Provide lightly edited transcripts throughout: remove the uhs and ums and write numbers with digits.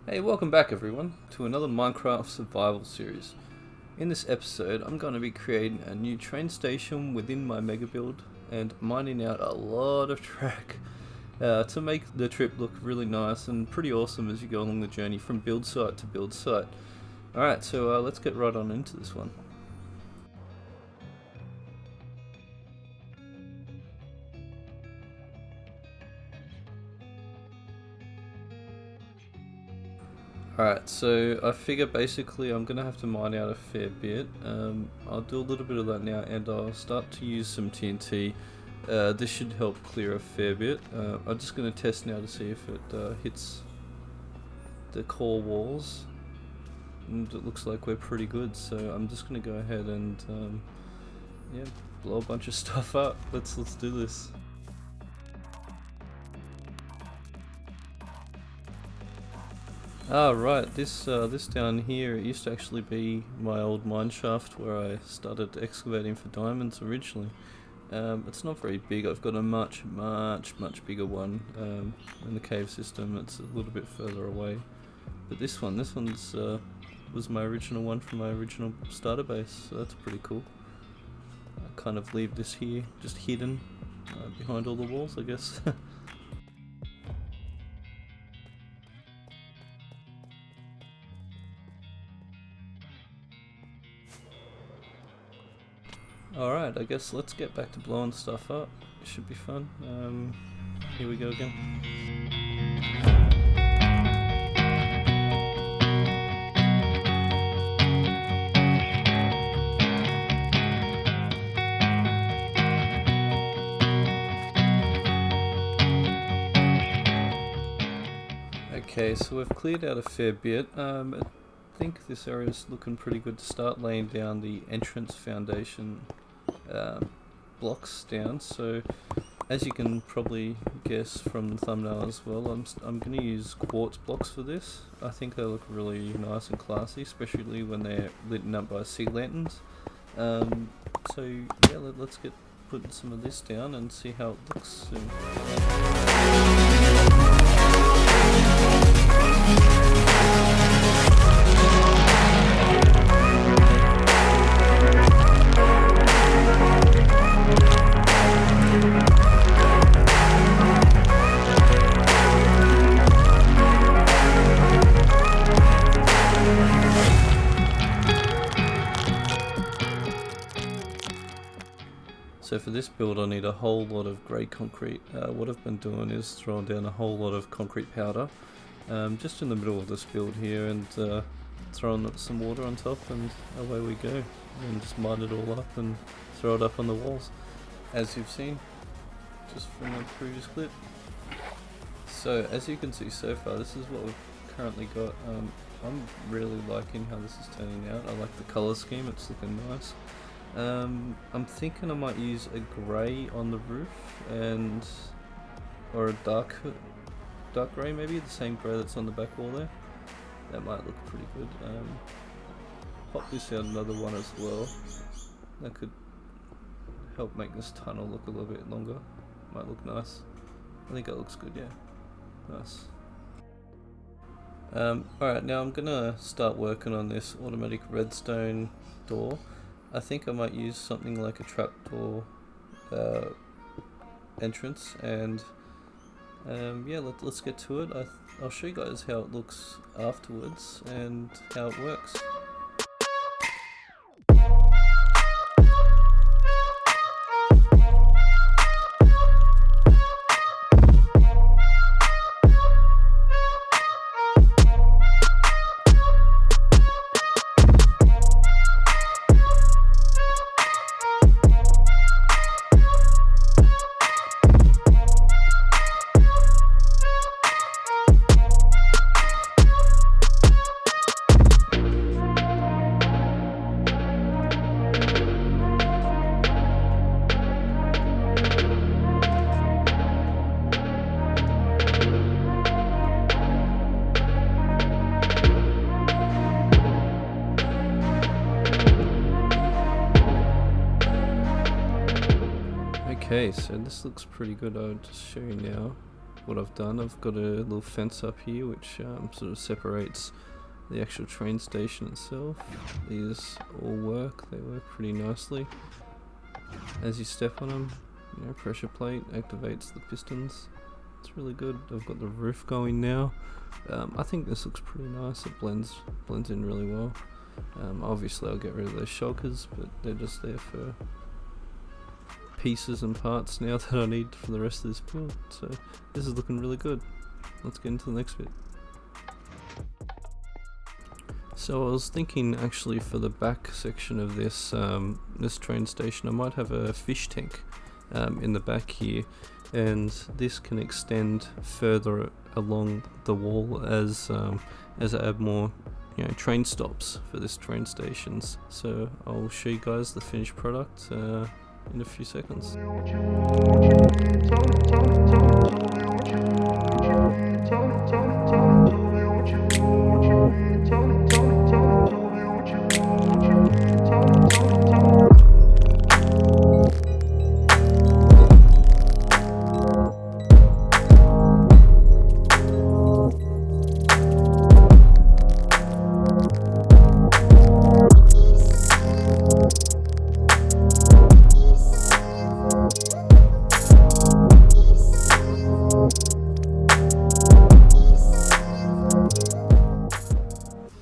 Hey, welcome back everyone to another Minecraft survival series. In this episode I'm going to be creating a new train station within my mega build and mining out a lot of track to make the trip look really nice and pretty awesome as you go along the journey from build site to build site. Alright, so let's get right on into this one. Alright, so I figure basically I'm going to have to mine out a fair bit. I'll do a little bit of that now and I'll start to use some TNT. This should help clear a fair bit. I'm just going to test now to see if it hits the core walls. And it looks like we're pretty good, so I'm just going to go ahead and yeah, blow a bunch of stuff up. Let's do this. Right, this down here, it used to actually be my old mine shaft where I started excavating for diamonds originally. It's not very big. I've got a much bigger one in the cave system. It's a little bit further away. But this one's was my original one from my original starter base, so that's pretty cool. I kind of leave this here, just hidden behind all the walls, I guess. Alright, I guess let's get back to blowing stuff up. It should be fun. Here we go again. Okay, so we've cleared out a fair bit. I think this area is looking pretty good to start laying down the entrance foundation blocks down. So as you can probably guess from the thumbnail as well, I'm going to use quartz blocks for this. I think they look really nice and classy, especially when they're lit up by sea lanterns. So yeah, let's get putting some of this down and see how it looks soon. So for this build I need a whole lot of grey concrete. What I've been doing is throwing down a whole lot of concrete powder just in the middle of this build here and throwing some water on top, and away we go. And just mine it all up and throw it up on the walls, as you've seen just from the previous clip. So as you can see so far, this is what we've currently got. I'm really liking how this is turning out. I like the colour scheme, it's looking nice. I'm thinking I might use a grey on the roof or a dark grey, maybe the same grey that's on the back wall there. That might look pretty good. Pop this out another one as well. That could help make this tunnel look a little bit longer. Might look nice. I think that looks good, yeah. Nice. Alright, now I'm gonna start working on this automatic redstone door. I think I might use something like a trapdoor entrance, and yeah, let's get to it. I'll show you guys how it looks afterwards and how it works. Okay, so this looks pretty good. I'll just show you now. what I've done. I've got a little fence up here which sort of separates the actual train station itself. These all work, they work pretty nicely. As you step on them, you know, pressure plate activates the pistons. It's really good. I've got the roof going now. I think this looks pretty nice. It blends in really well. Obviously I'll get rid of those shulkers, but they're just there for pieces and parts now that I need for the rest of this build. So this is looking really good. Let's get into the next bit. So I was thinking actually for the back section of this this train station I might have a fish tank in the back here, and this can extend further along the wall as I add more, you know, train stops for this train stations. So I'll show you guys the finished product in a few seconds.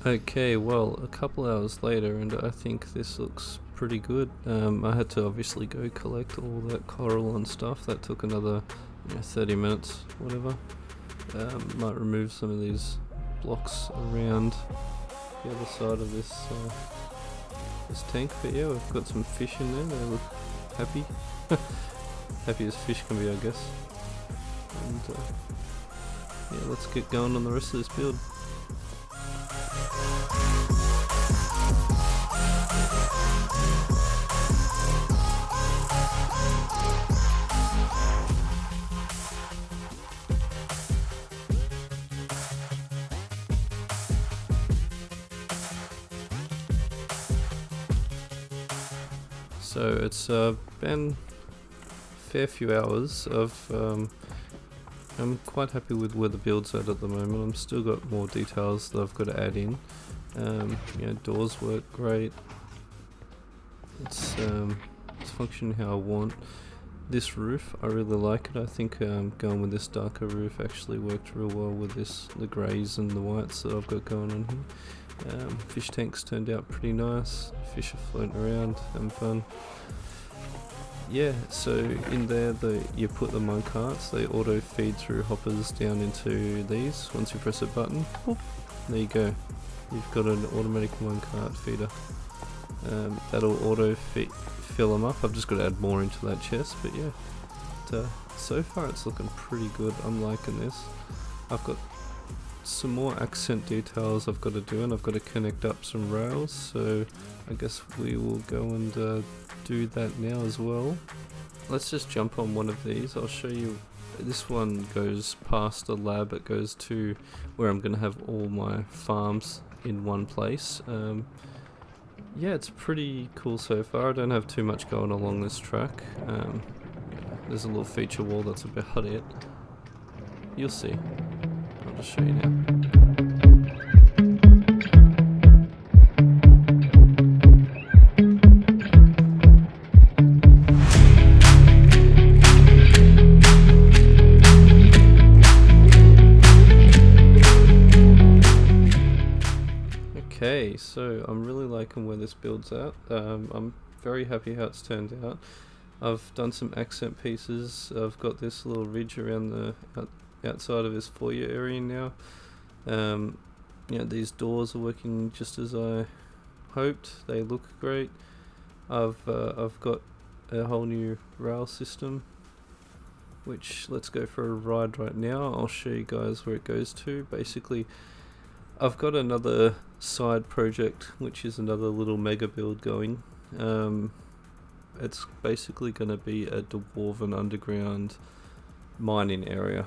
Okay, well, a couple hours later, and I think this looks pretty good. I had to obviously go collect all that coral and stuff. That took another 30 minutes, whatever. Might remove some of these blocks around the other side of this this tank. But yeah, we've got some fish in there. They look happy. Happy as fish can be, I guess. And yeah, let's get going on the rest of this build. So it's been a fair few hours of I'm quite happy with where the build's at the moment. I'm still got more details that I've got to add in. You know, doors work great. It's functioning how I want. This roof, I really like it. I think going with this darker roof actually worked real well with the greys and the whites that I've got going on here. Fish tanks turned out pretty nice. Fish are floating around, having fun. Yeah, so in there you put the mine carts, they auto feed through hoppers down into these. Once you press a button, boop, there you go. You've got an automatic mine cart feeder. That'll auto fill them up. I've just got to add more into that chest, but yeah. So far it's looking pretty good. I'm liking this. I've got some more accent details I've got to do, and I've got to connect up some rails, so I guess we will go and do that now as well. Let's just jump on one of these. I'll show you. This one goes past the lab. It goes to where I'm going to have all my farms in one place. Yeah, it's pretty cool so far. I don't have too much going along this track. There's a little feature wall, that's about it. You'll see. I'll just show you now. Okay, so I'm really liking where this build's at. I'm very happy how it's turned out. I've done some accent pieces. I've got this little ridge around the outside of this foyer area now. These doors are working just as I hoped. They look great. I've got a whole new rail system, which let's go for a ride right now. I'll show you guys where it goes to. Basically, I've got another side project, which is another little mega build going. It's basically going to be a dwarven underground mining area.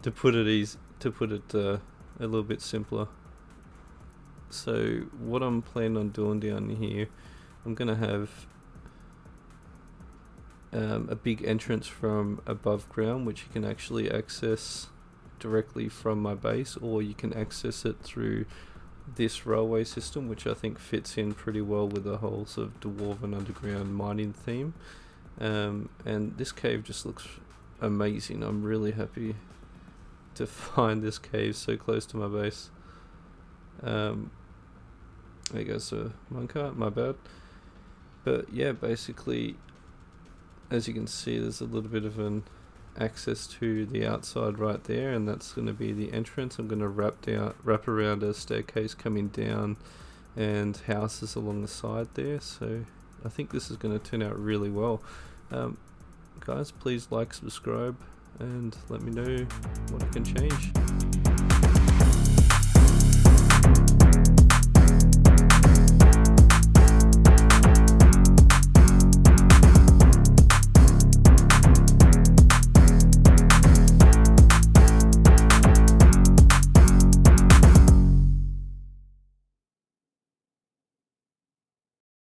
to put it a little bit simpler. So what I'm planning on doing down here, I'm going to have a big entrance from above ground, which you can actually access directly from my base, or you can access it through this railway system, which I think fits in pretty well with the whole sort of dwarven underground mining theme. And this cave just looks amazing. I'm really happy to find this cave so close to my base. There goes the minecart, my bad. But yeah, basically, as you can see, there's a little bit of an access to the outside right there, and that's going to be the entrance. I'm going to wrap around a staircase coming down and houses along the side there, so I think this is going to turn out really well. Guys, please like, subscribe, and let me know what I can change.